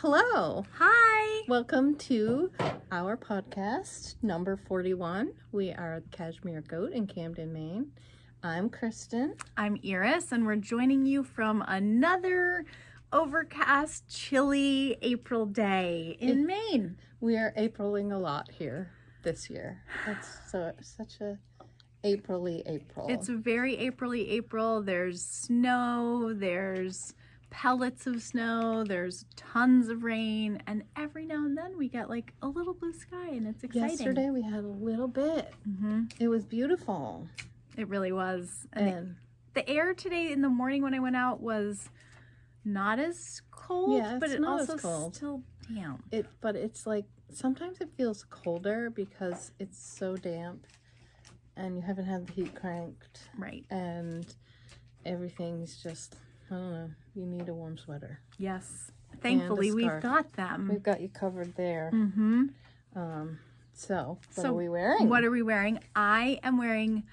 Hello. Hi. Welcome to our podcast, number 41. We are the Cashmere Goat in Camden, Maine. I'm Kristin. I'm Iris, and we're joining you from another overcast, chilly April day in Maine. We are Apriling a lot here this year. It's such a April-y April. It's a very April-y April. There's snow, there's pellets of snow, there's tons of rain, and every now and then we get like a little blue sky, and it's exciting. Yesterday we had a little bit. It was beautiful. It really was. And the air today in the morning when I went out was not as cold, but it also still damp. But it's like sometimes it feels colder because it's so damp and you haven't had the heat cranked. Right. And everything's just, I don't know, you need a warm sweater. Yes. Thankfully, we've got them. We've got you covered there. So, what are we wearing? I am wearing,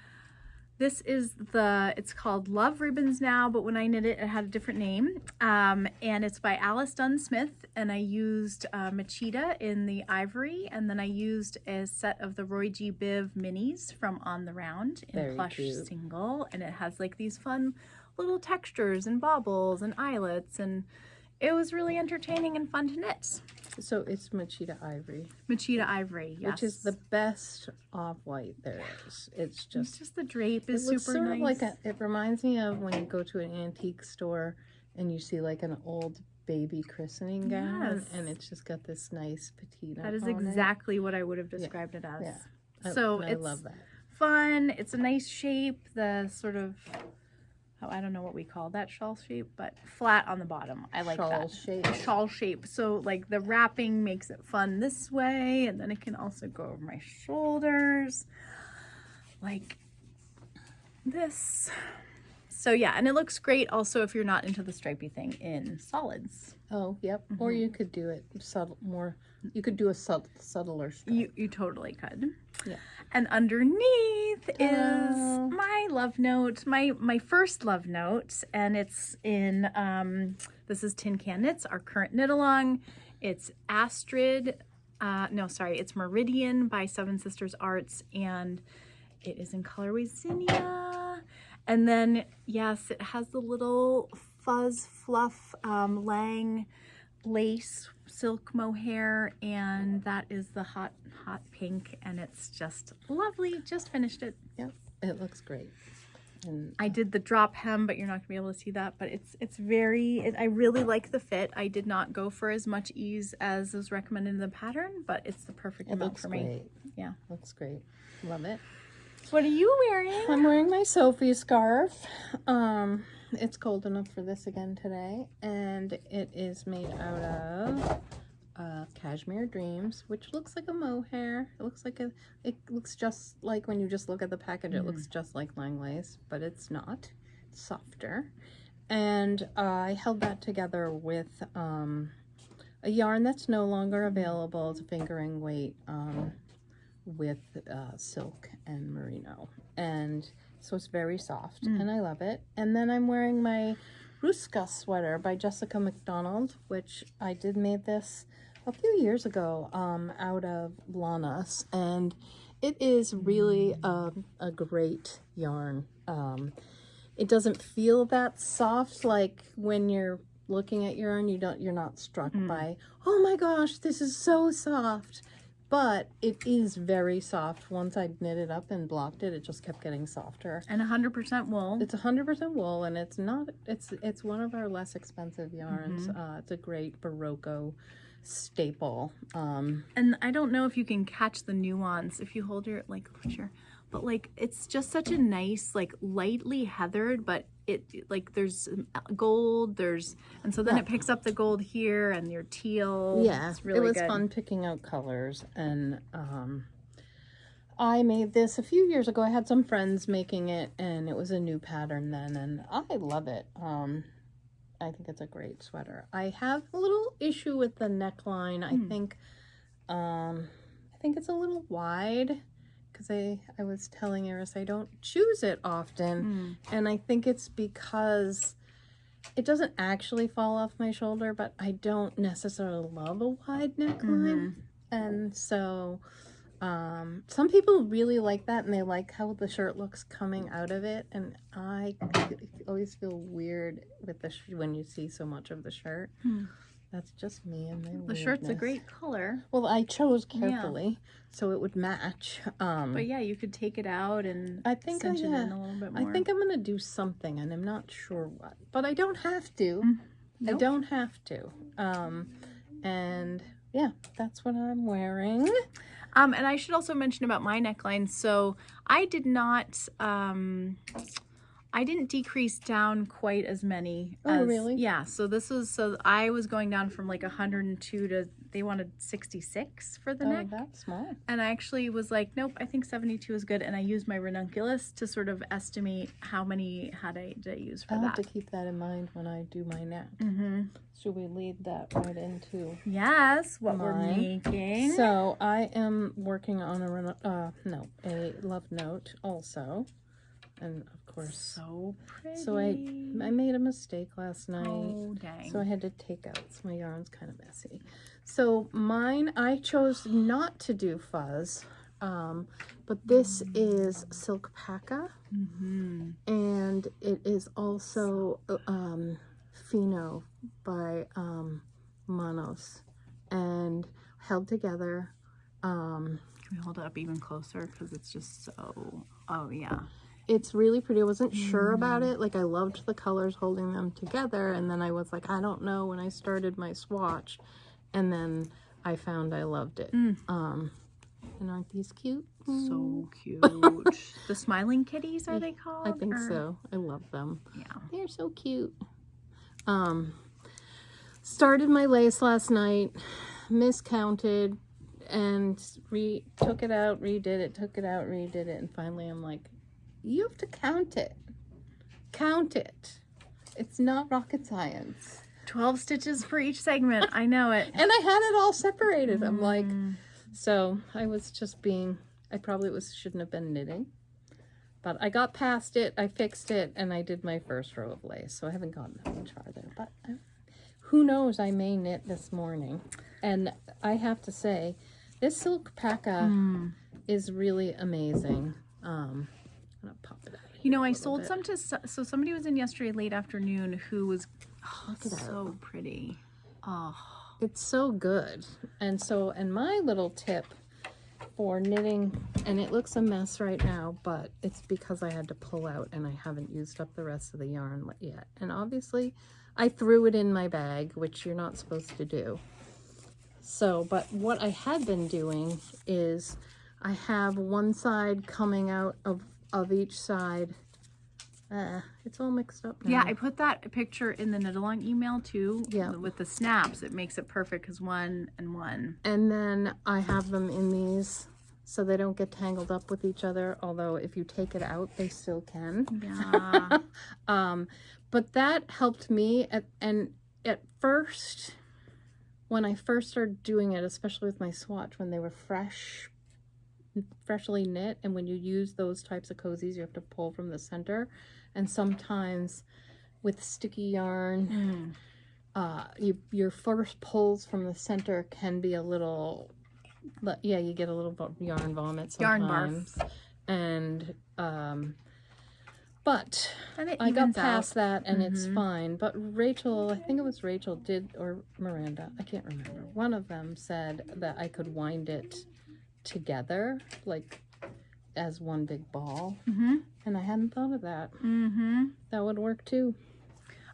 this is it's called Love Ribbons now, but when I knit it, it had a different name. And it's by Alice Dunn Smith, and I used Mechita in the Ivory, and then I used a set of the ROYGBIV minis from On the Round in Plush Single, and it has like these fun little textures and baubles and eyelets, and it was really entertaining and fun to knit. So it's Mechita Ivory. Mechita Ivory, yes. Which is the best off-white there is. It's just the drape is super nice. Like it reminds me of when you go to an antique store and you see like an old baby christening gown, and it's just got this nice patina. That is exactly what I would have described it as. Yeah. So I love that. Fun. It's a nice shape. The sort of, I don't know what we call that shawl shape, but flat on the bottom. I like that. Shawl shape. So like the wrapping makes it fun this way, and then it can also go over my shoulders like this. So yeah, and it looks great also if you're not into the stripy thing in solids. Oh, yep. Or you could do it more. You could do a subtler stripe. You totally could. Yeah. And underneath is my love note, my first love note, and it's in, this is Tin Can Knits, our current knit along. It's it's Meridian by Seven Sisters Arts, and it is in colorway Zinnia. And then, yes, it has the little fuzz fluff Lang lace silk mohair, and that is the hot pink, and it's just lovely. Just finished it. Yep, it looks great. And I did the drop hem, but you're not gonna be able to see that, but it's very, I really like the fit. I did not go for as much ease as was recommended in the pattern, but it's the perfect amount for me. Yeah, looks great. Love it. What are you wearing? I'm wearing my Sophie scarf. It's cold enough for this again today, and it is made out of Cashmere Dreams, which looks like a mohair. It looks just like, when you just look at the package, it looks just like Lang lace, but it's not. It's softer. And I held that together with a yarn that's no longer available. It's a fingering weight with silk and merino, and so it's very soft, and I love it. And then I'm wearing my Ruska sweater by Jessica McDonald, which I made this a few years ago out of Lanas, and it is really a great yarn. It doesn't feel that soft, like when you're looking at yarn, you're not struck by, oh my gosh, this is so soft. But it is very soft. Once I knit it up and blocked it, it just kept getting softer. And 100% wool. It's 100% wool, and it's one of our less expensive yarns. It's a great Barocco staple. And I don't know if you can catch the nuance if you hold your, but like it's just such a nice, like lightly heathered, but it like there's gold, and so then it picks up the gold here and your teal. Yeah, it's really it was good. fun picking out colors, and I made this a few years ago. I had some friends making it, and it was a new pattern then, and I love it. I think it's a great sweater. I have a little issue with the neckline. I think it's a little wide, because I was telling Iris I don't choose it often, and I think it's because it doesn't actually fall off my shoulder, but I don't necessarily love a wide neckline. And so some people really like that, and they like how the shirt looks coming out of it, and I always feel weird with when you see so much of the shirt. That's just me and my weirdness. The shirt's a great color. Well, I chose carefully so it would match. But yeah, you could take it out and cinch it in a little bit more. I think I'm gonna do something, and I'm not sure what, but I don't have to. Nope. I don't have to. And yeah, that's what I'm wearing. And I should also mention about my neckline. So I did not, I didn't decrease down quite as many. Oh, really? Yeah. So so I was going down from like 102 to, they wanted 66 for the neck. Oh, that's small. And I actually was like, nope, I think 72 is good. And I used my ranunculus to sort of estimate how many did I use for I'll that. have to keep that in mind when I do my neck. Should we lead that right into Yes, what we're mine? making. So I am working on a love note also, and of course. So pretty. So I made a mistake last night. Oh, dang. So I had to take out. So my yarn's kind of messy. So mine, I chose not to do fuzz, but this is Silk Paca, and it is also Fino by Manos, and held together. Can we hold it up even closer? Because it's just so, oh yeah. It's really pretty. I wasn't sure about it. Like, I loved the colors holding them together, and then I was like, I don't know, when I started my swatch, and then I found I loved it. And aren't these cute? So cute. The smiling kitties, are they called? I think so. I love them. Yeah. They're so cute. Started my lace last night, miscounted, and took it out, redid it, took it out, redid it, and finally I'm like, you have to count it. Count it. It's not rocket science. 12 stitches for each segment. I know it. And I had it all separated. I'm like, so I was just I probably shouldn't have been knitting. But I got past it, I fixed it, and I did my first row of lace. So I haven't gotten that much farther. But who knows, I may knit this morning. And I have to say, this Silk Paca is really amazing. I'm gonna pop it out. You know, I sold some to, so somebody was in yesterday late afternoon who was, so pretty. Oh, it's so good. And my little tip for knitting, and it looks a mess right now, but it's because I had to pull out and I haven't used up the rest of the yarn yet. And obviously I threw it in my bag, which you're not supposed to do. So, but what I had been doing is I have one side coming out of each side. It's all mixed up now. yeah, I put that picture in the knit along email too. Yeah. With the snaps, it makes it perfect because one and one. And then I have them in these so they don't get tangled up with each other, although if you take it out, they still can. Yeah. But that helped me at first, when I first started doing it, especially with my swatch, when they were freshly knit, and when you use those types of cozies, you have to pull from the center, and sometimes with sticky yarn, your first pulls from the center can be a little, you get a little yarn vomit sometimes. Yarn barf. And but And I got past that, and it's fine. But Rachel, I think it was Rachel, or Miranda, I can't remember, one of them said that I could wind it together, like as one big ball. And I hadn't thought of that. That would work too.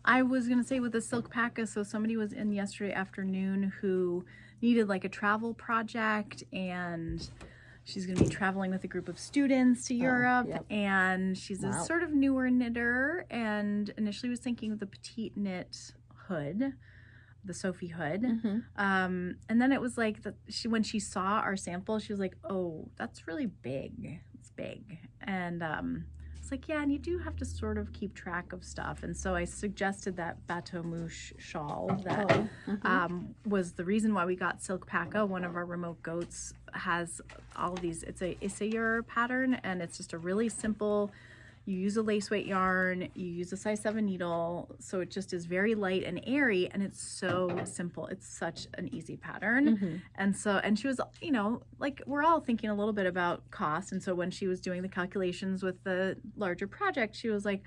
I was gonna say with the Silk Paca, so somebody was in yesterday afternoon who needed like a travel project, and she's gonna be traveling with a group of students to Europe. And she's a sort of newer knitter, and initially was thinking of the petite knit hood, the Sophie hood. And then it was like when she saw our sample, she was like, oh, that's really big. It's big. And it's like, yeah, and you do have to sort of keep track of stuff. And so I suggested that Bateau Mouche shawl that was the reason why we got Silk Paca. One of our remote goats has all of these. It's a Issayur pattern, and it's just a really simple You use a lace weight yarn, you use a size 7 needle, so it just is very light and airy, and it's so simple. It's such an easy pattern. And she was, you know, like we're all thinking a little bit about cost, and so when she was doing the calculations with the larger project, she was like,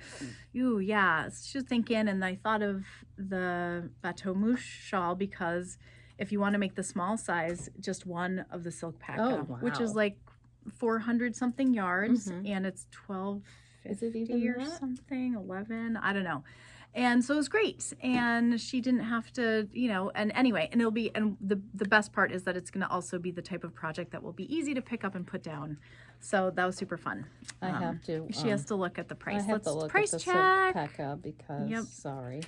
ooh, yeah, she was thinking, and I thought of the Bateau Mouche shawl because if you want to make the small size, just one of the silk paca, which is like 400 something yards, and it's 12 is it even or something, 11, I don't know. And so it was great, and she didn't have to, you know, and anyway, and it'll be, and the best part is that it's going to also be the type of project that will be easy to pick up and put down. So that was super fun. I have to. She has to look at the price. I have to look price at the check. paca because sorry.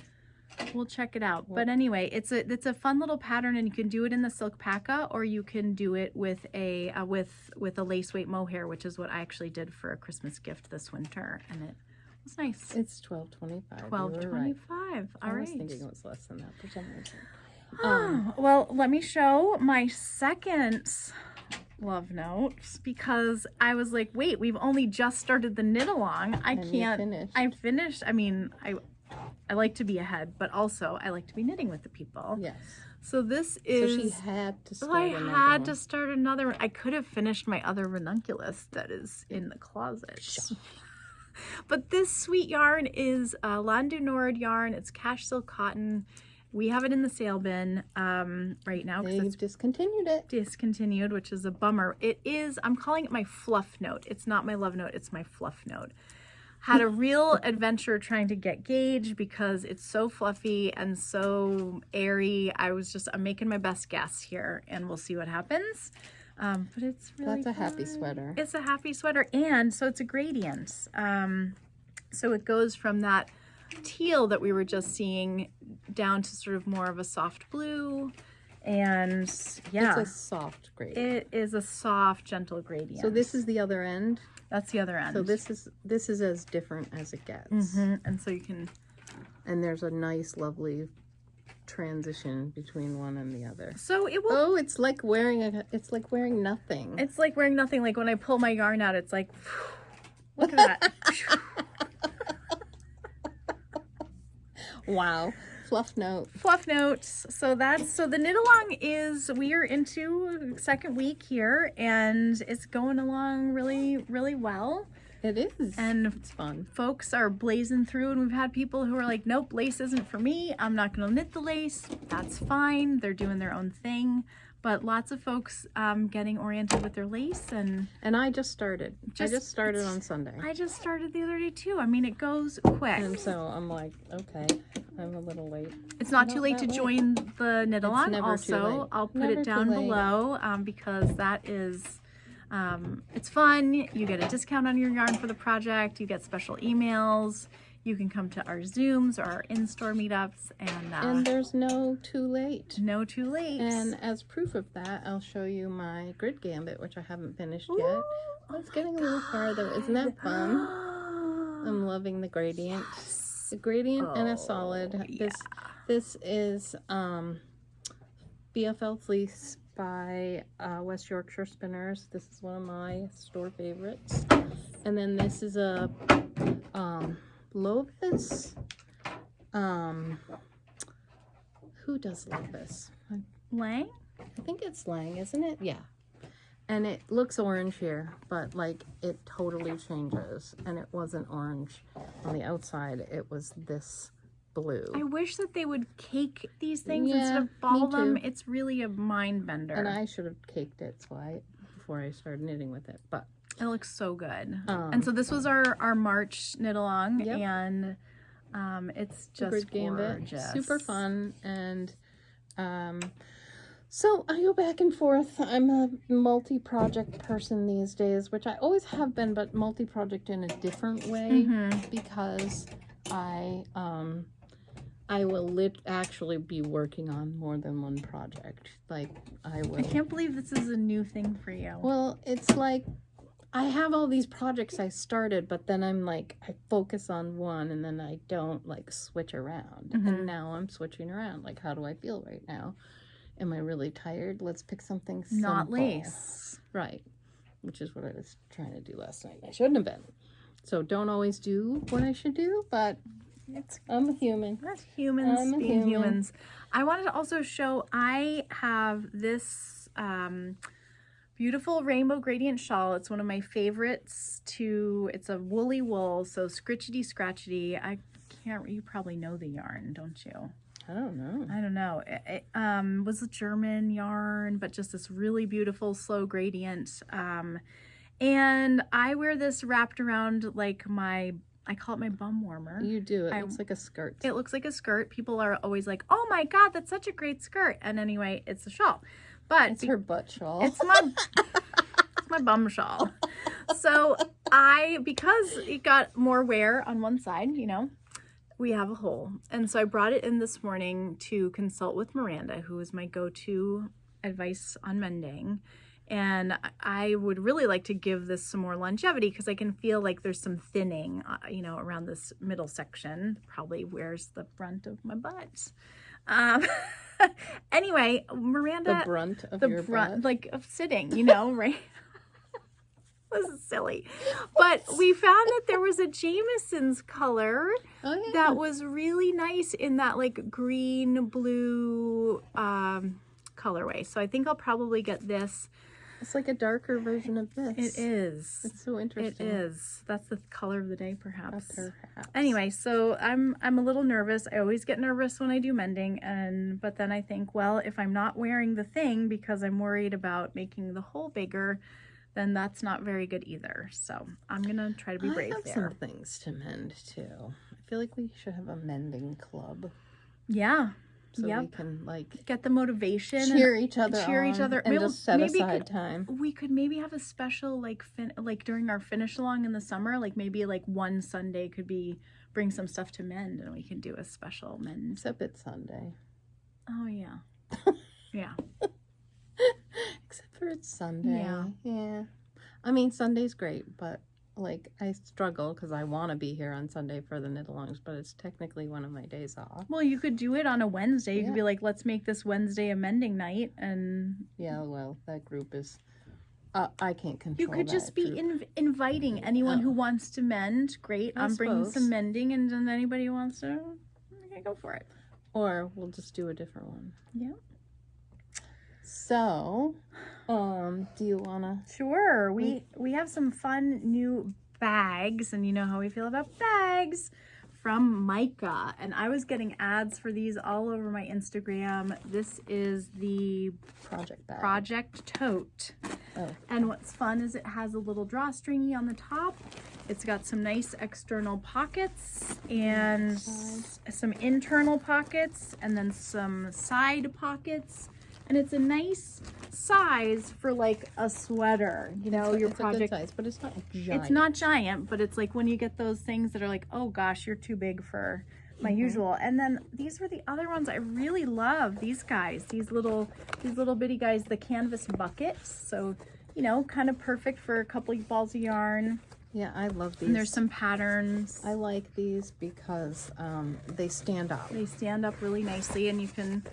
We'll check it out. But anyway, it's a fun little pattern, and you can do it in the silk paca, or you can do it with a with a lace weight mohair, which is what I actually did for a Christmas gift this winter, and it was nice. It's $12.25. $12.25. All right. I was thinking it was less than that for some reason. Well, let me show my second love notes, because I was like, wait, we've only just started the knit along. I finished. I mean, I like to be ahead, but also I like to be knitting with the people. Yes. So this is. So she had to start I had to start another one. I could have finished my other ranunculus that is in the closet. But this sweet yarn is Landu Nord yarn. It's cash silk cotton. We have it in the sale bin right now because it's discontinued it. Discontinued, which is a bummer. It is. I'm calling it my fluff note. It's not my love note. It's my fluff note. Had a real adventure trying to get gauge because it's so fluffy and so airy. I'm making my best guess here, and we'll see what happens. But it's really That's a happy sweater. It's a happy sweater, and so it's a gradient. So it goes from that teal that we were just seeing down to sort of more of a soft blue. And yeah, it's a soft gradient. It is a soft, gentle gradient. So this is the other end. That's the other end. So this is as different as it gets. And so you can. And there's a nice, lovely transition between one and the other. So it will. Oh, it's like wearing nothing. It's like wearing nothing. Like when I pull my yarn out, it's like, look at that. Wow. Fluff note. Fluff notes. So the knit along is, we are into second week here, and it's going along really, really well. It is. And it's fun. Folks are blazing through, and we've had people who are like, nope, lace isn't for me. I'm not going to knit the lace. That's fine. They're doing their own thing. But lots of folks getting oriented with their lace, and I just started. I just started on Sunday. I just started the other day too. I mean, it goes quick. And so I'm like, okay, I'm a little late. It's not too late to join the knit along. Also, I'll put it down below because that is, it's fun. You get a discount on your yarn for the project. You get special emails. You can come to our Zooms or our in-store meetups, and there's no too late. No too late. And as proof of that, I'll show you my grid gambit, which I haven't finished yet. It's getting a little farther. Isn't that fun? I'm loving the gradient. A gradient and a solid. Yeah. This is BFL fleece by West Yorkshire Spinners. This is one of my store favorites. And then this is a Lovis. Who does Lovis? Lang? I think it's Lang, isn't it? Yeah. And it looks orange here, but like it totally changes. And it wasn't orange on the outside. It was this blue. I wish that they would cake these things instead of ball them. It's really a mind bender. And I should have caked it before I started knitting with it, but it looks so good. And so this was our March knit along, and it's just gorgeous. Super fun. And so I go back and forth. I'm a multi-project person these days, which I always have been, but multi-project in a different way because I will actually be working on more than one project. Like I can't believe this is a new thing for you. Well, it's like I have all these projects I started, but then I'm like, I focus on one and then I don't like switch around. And now I'm switching around. Like, how do I feel right now? Am I really tired? Let's pick something simple. Not lace. Right. Which is what I was trying to do last night. I shouldn't have been. So don't always do what I should do, but I'm a human. That's humans I'm a being human. humans. I wanted to also show I have this beautiful rainbow gradient shawl. It's one of my favorites it's a woolly wool, so scritchety scratchety. You probably know the yarn, don't you? I don't know. It was a German yarn, but just this really beautiful slow gradient. And I wear this wrapped around like I call it my bum warmer. You do. It looks like a skirt. It looks like a skirt. People are always like, oh my God, that's such a great skirt. And anyway, it's a shawl. But it's her butt shawl. It's my bum shawl. So because it got more wear on one side, you know, we have a hole. And so I brought it in this morning to consult with Miranda, who is my go-to advice on mending. And I would really like to give this some more longevity because I can feel like there's some thinning, you know, around this middle section. Probably wears the brunt of my butt. Anyway, Miranda. The brunt of your butt? Like of sitting, you know, right? This is silly. But we found that there was a Jameson's color that was really nice in that like green blue colorway. So I think I'll probably get this. It's like a darker version of this. It is. It's so interesting. It is. That's the color of the day, perhaps. Perhaps. Anyway, so I'm a little nervous. I always get nervous when I do mending, but then I think, well, if I'm not wearing the thing because I'm worried about making the hole bigger, then that's not very good either. So I'm gonna try to be brave there. I have some things to mend too. I feel like we should have a mending club. Yeah. So we can like get the motivation, cheer each other and just set aside time. We could maybe have a special like during our finish along in the summer, like maybe like one Sunday could be bring some stuff to mend and we can do a special mend. Except it's Sunday. Oh yeah. Yeah. Except for it's Sunday. Yeah. I mean, Sunday's great, but like I struggle because I want to be here on Sunday for the knit-alongs, but it's technically one of my days off. Well, you could do it on a Wednesday. You could be like, let's make this Wednesday a mending night, and well, that group is I can't control. You could just be inviting anyone who wants to mend. Great, I'm bringing some mending, and then anybody who wants to, okay, go for it. Or we'll just do a different one. Yeah. So, do you wanna? Sure. We have some fun new bags, and you know how we feel about bags, from Micah. And I was getting ads for these all over my Instagram. This is the Project Tote. Oh. And what's fun is it has a little drawstringy on the top. It's got some nice external pockets and some internal pockets, and then some side pockets. And it's a nice size for like a sweater, you know, your project. It's a good size, but it's not giant. It's not giant, but it's like when you get those things that are like, oh gosh, you're too big for my usual. And then these were the other ones I really love. These guys, these little bitty guys, the canvas buckets. So, you know, kind of perfect for a couple of balls of yarn. Yeah, I love these. And there's some patterns. I like these because they stand up. They stand up really nicely, and you can,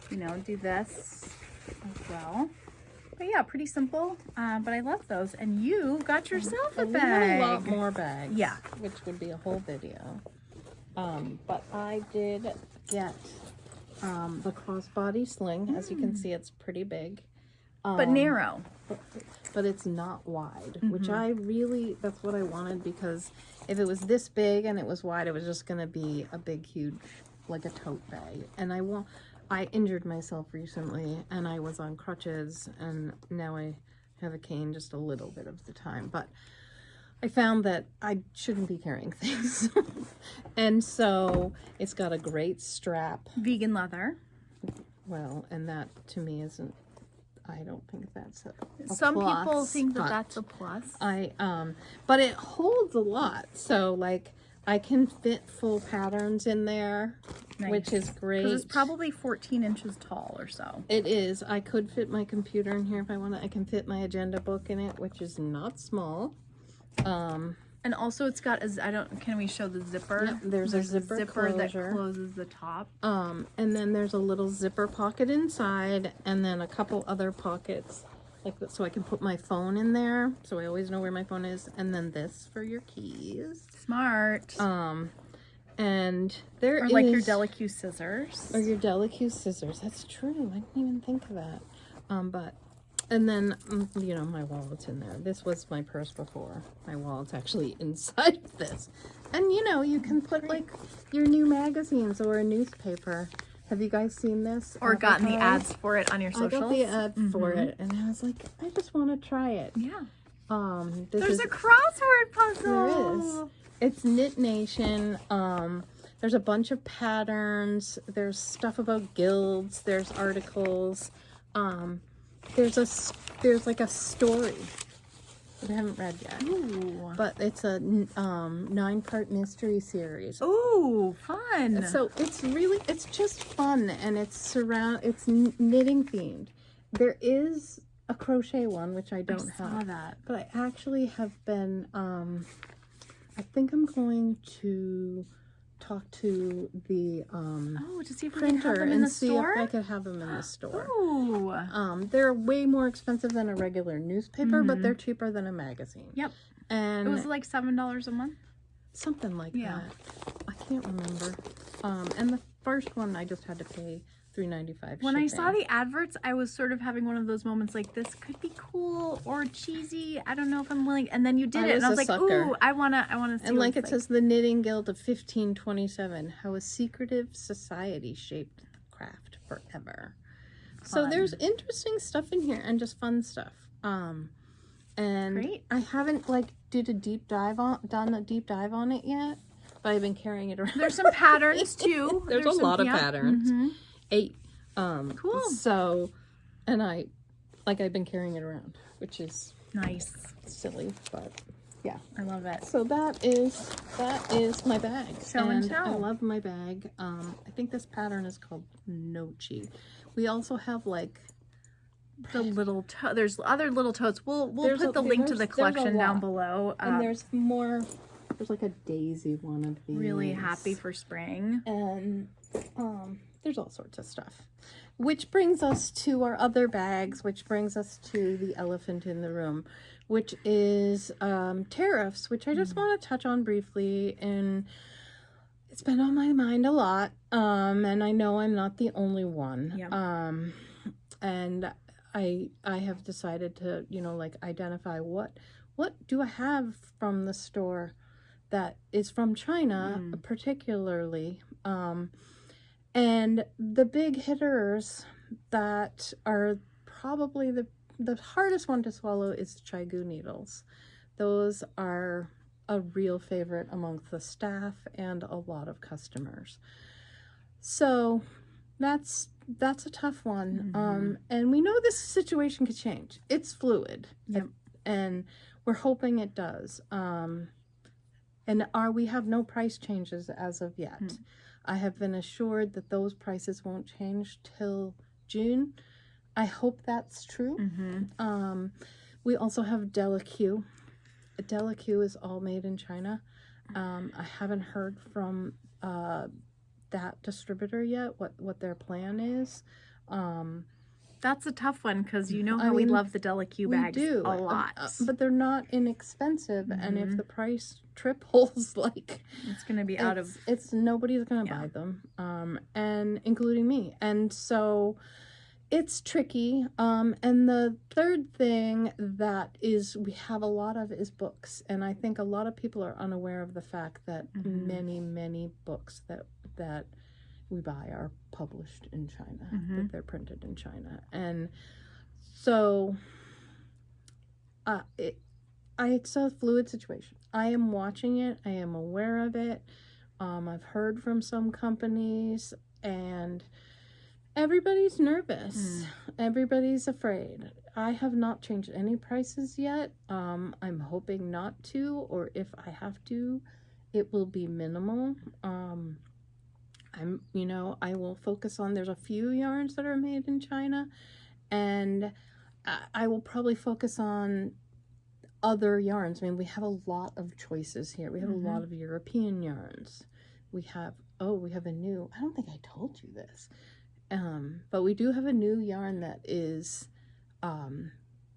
you know, do this as well. But yeah, pretty simple. But I love those. And you got yourself a bag. A lot more bags. Yeah. Which would be a whole video. But I did get the crossbody sling. As you can see, it's pretty big. But narrow. But it's not wide, which that's what I wanted, because if it was this big and it was wide, it was just going to be a big, huge, like a tote bag. And I injured myself recently, and I was on crutches, and now I have a cane just a little bit of the time. But I found that I shouldn't be carrying things. And so it's got a great strap. Vegan leather. Well, and that to me isn't, I don't think that's a Some plus, people think that that's a plus. But it holds a lot. So like I can fit full patterns in there, which is great. Because it's probably 14 inches tall or so. It is. I could fit my computer in here if I want to. I can fit my agenda book in it, which is not small. And also it's got can we show the zipper? Yep, there's a zipper that closes the top. And then there's a little zipper pocket inside, and then a couple other pockets like so I can put my phone in there, so I always know where my phone is, and then this for your keys. Smart. And there or is like your Delicue scissors. or your Delicue scissors. That's true. I didn't even think of that. But and then you know, my wallet's in there. This was my purse before. My wallet's actually inside this. And you know, you can put like your new magazines or a newspaper. Have you guys seen this? Or gotten the ads for it on your socials? I got the ad for it, and I was like, I just want to try it. Yeah. There's a crossword puzzle. There is. It's Knit Nation. There's a bunch of patterns. There's stuff about guilds. There's articles. There's like a story that I haven't read yet. Ooh. But it's a 9-part mystery series. Ooh, fun. So it's just fun, and it's knitting themed. There is a crochet one, which I don't have. I saw that. But I actually have been, I think I'm going to talk to the to see if we can have printer them in and the see store? if I could have them in the store. Ooh. They're way more expensive than a regular newspaper, but they're cheaper than a magazine. Yep. And it was like $7 a month. Something like that. I can't remember. And the first one I just had to pay $3.95. When I saw the adverts, I was sort of having one of those moments like, this could be cool or cheesy. I don't know if I'm willing. And then you did it, and I was like, sucker. ooh, I wanna see. And like it says, the Knitting Guild of 1527, how a secretive society shaped the craft forever. So there's interesting stuff in here and just fun stuff. And Great. I haven't done a deep dive on it yet, but I've been carrying it around. There's some patterns too. There's a lot of patterns. 8. Cool. So, and I've been carrying it around, which is nice. Silly, but yeah, I love it. So that is my bag. Show and tell. I love my bag. I think this pattern is called Nochi. We also have the little there's other little totes. We'll put the link to the collection down below. And there's more. There's like a daisy one of these. Really happy for spring. And there's all sorts of stuff. Which brings us to our other bags, which brings us to the elephant in the room, which is tariffs, which I just want to touch on briefly. And it's been on my mind a lot. And I know I'm not the only one. Yep. And I have decided to, identify what do I have from the store that is from China, particularly. And the big hitters that are probably the hardest one to swallow is Chigu needles. Those are a real favorite amongst the staff and a lot of customers. So that's a tough one. And we know this situation could change. It's fluid. Yep. And we're hoping it does. And we have no price changes as of yet. I have been assured that those prices won't change till June. I hope that's true. We also have Delicue. Delicue is all made in China. I haven't heard from that distributor yet what their plan is. That's a tough one because we love the Delicue bags a lot. But they're not inexpensive, and if the price triples, it's going to be out of... nobody's going to buy them, and including me. And so it's tricky. And the third thing that we have a lot of is books. And I think a lot of people are unaware of the fact that many, many books that we buy are published in China, that they're printed in China. And so it's a fluid situation. I am watching it. I am aware of it. I've heard from some companies, and everybody's nervous. Everybody's afraid. I have not changed any prices yet. I'm hoping not to, or if I have to, it will be minimal. I will focus on, there's a few yarns that are made in China, and I will probably focus on other yarns. I mean, we have a lot of choices here. We have a lot of European yarns. We have a new, I don't think I told you this, but we do have a new yarn that is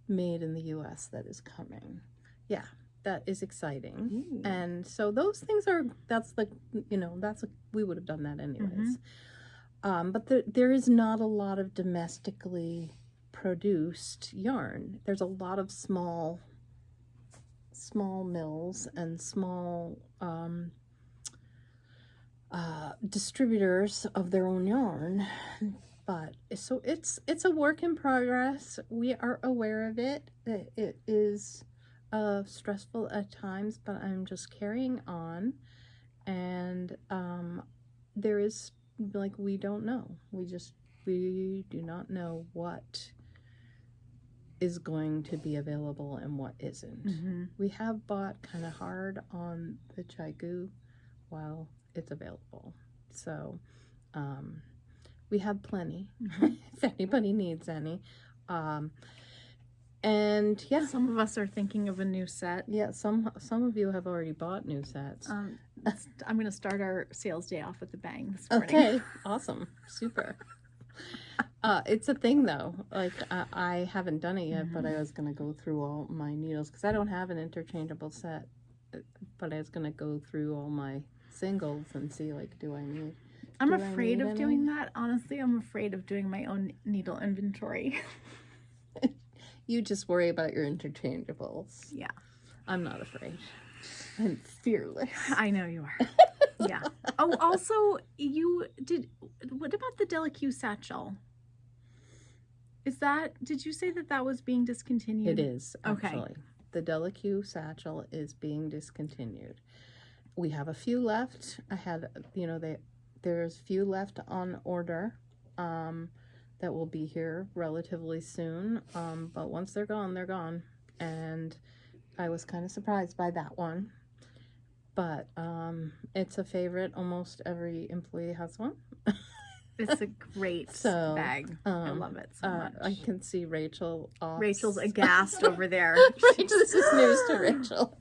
made in the U.S. that is coming. Yeah, that is exciting. Ooh. And so those things are, we would have done that anyways. But there is not a lot of domestically produced yarn. There's a lot of small mills and small distributors of their own yarn. But so it's a work in progress. We are aware of it. It is stressful at times, but I'm just carrying on. And there is, like, we don't know. We do not know what is going to be available and what isn't. Mm-hmm. We We have bought kind of hard on the Chaigu while it's available. So we have plenty if anybody needs any. And yeah, Some of us are thinking of a new set. yeah, some of you have already bought new sets. I'm going to start our sales day off with a bang this morning. Okay, awesome, super. It's a thing though. Like I haven't done it yet, but I was gonna go through all my needles because I don't have an interchangeable set. But I was gonna go through all my singles and see, like, do I need? I'm do I afraid need of doing that. Honestly, I'm afraid of doing my own needle inventory. You just worry about your interchangeables. Yeah. I'm not afraid. I'm fearless. I know you are. Yeah. Oh, also, what about the Delicue satchel? Did you say that was being discontinued? It is, Okay. actually. The Delicue satchel is being discontinued. We have a few left. There's few left on order that will be here relatively soon. But once they're gone, they're gone. And I was kind of surprised by that one. But it's a favorite. Almost every employee has one. It's a great bag. I love it so much. I can see Rachel off. Rachel's aghast over there. Rachel, this is news to Rachel.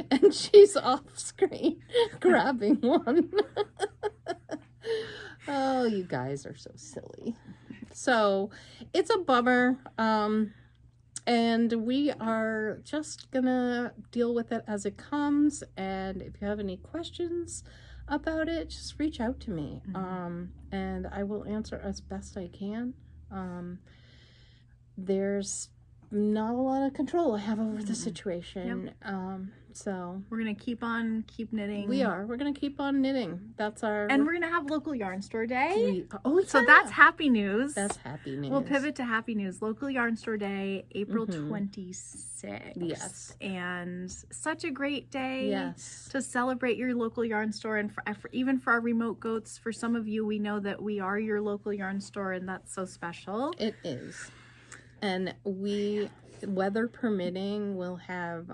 And she's off screen grabbing one. Oh, you guys are so silly. So it's a bummer. And we are just gonna deal with it as it comes. And if you have any questions about it, just reach out to me. And I will answer as best I can. There's not a lot of control I have over the situation. So we're gonna keep knitting. we're gonna keep on knitting. That's our, and we're gonna have local yarn store day. So yeah. that's happy news. That's happy news. We'll pivot to happy news. Local yarn store day, April 26th. Yes. And such a great day. Yes. To celebrate your local yarn store, and even for our remote goats. For some of you, we know that we are your local yarn store, and that's so special. It is. And we, weather permitting, will have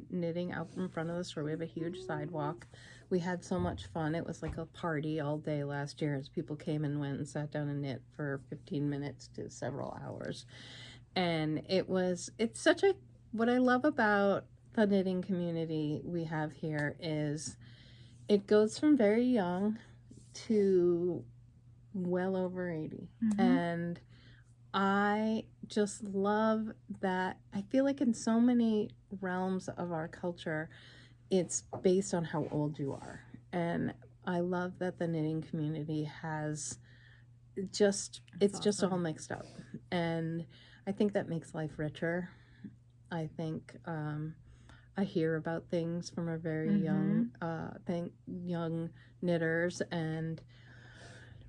knitting out in front of the store. We have a huge sidewalk. We had so much fun. It was like a party all day last year as people came and went and sat down and knit for 15 minutes to several hours. And what I love about the knitting community we have here is it goes from very young to well over 80. And I just love that. I feel like in so many realms of our culture, it's based on how old you are. And I love that the knitting community has just all mixed up. And I think that makes life richer. I think I hear about things from a very young knitters, and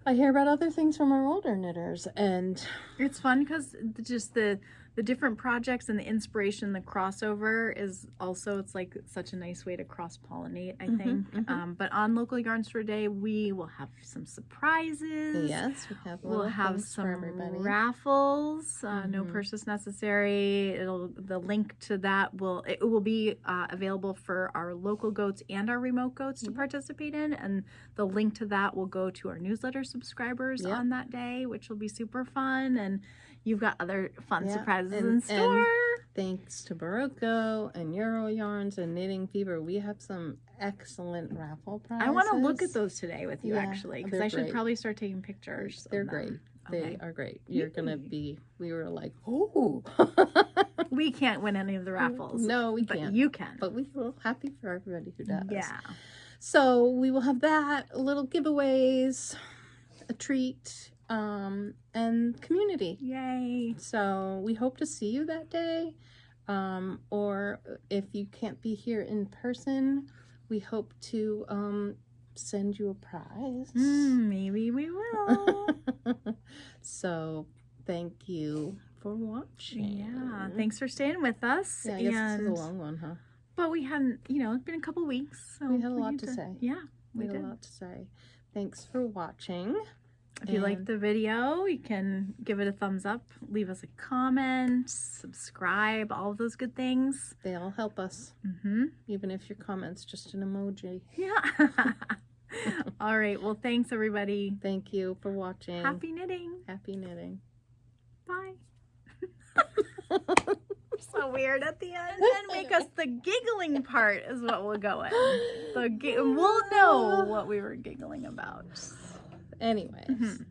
I hear about other things from our older knitters, and it's fun because just the different projects and the inspiration, the crossover is also, it's like such a nice way to cross-pollinate, I think. But on Local Yarn Store Day, we will have some surprises. Yes, we'll have some raffles. No purchase necessary. The link to that will be available for our local goats and our remote goats to participate in, and the link to that will go to our newsletter subscribers on that day, which will be super fun. And you've got other fun surprises in store. And thanks to Barocco and Euro Yarns and Knitting Fever, we have some excellent raffle prizes. I want to look at those today with you, actually, because I should probably start taking pictures. They're great. They Okay. are great. You're gonna be. We were like, oh. We can't win any of the raffles. No, we but can't. You can. But we're happy for everybody who does. Yeah. So we will have that, little giveaways, a treat, and community. Yay. So we hope to see you that day. Or if you can't be here in person, we hope to send you a prize. Maybe we will. So thank you for watching. Yeah. Thanks for staying with us. Yeah, I guess this is a long one, huh? But we hadn't, it's been a couple weeks. So We had a lot need to say. Yeah, We we had did. a lot to say. Thanks for watching. If you liked the video, you can give it a thumbs up, leave us a comment, subscribe, all of those good things. They all help us. Even if your comment's just an emoji. Yeah. All right. Well, thanks, everybody. Thank you for watching. Happy knitting. Happy knitting. Bye. So weird at the end. And make us the giggling part is what we'll go with. We'll know what we were giggling about. Anyways.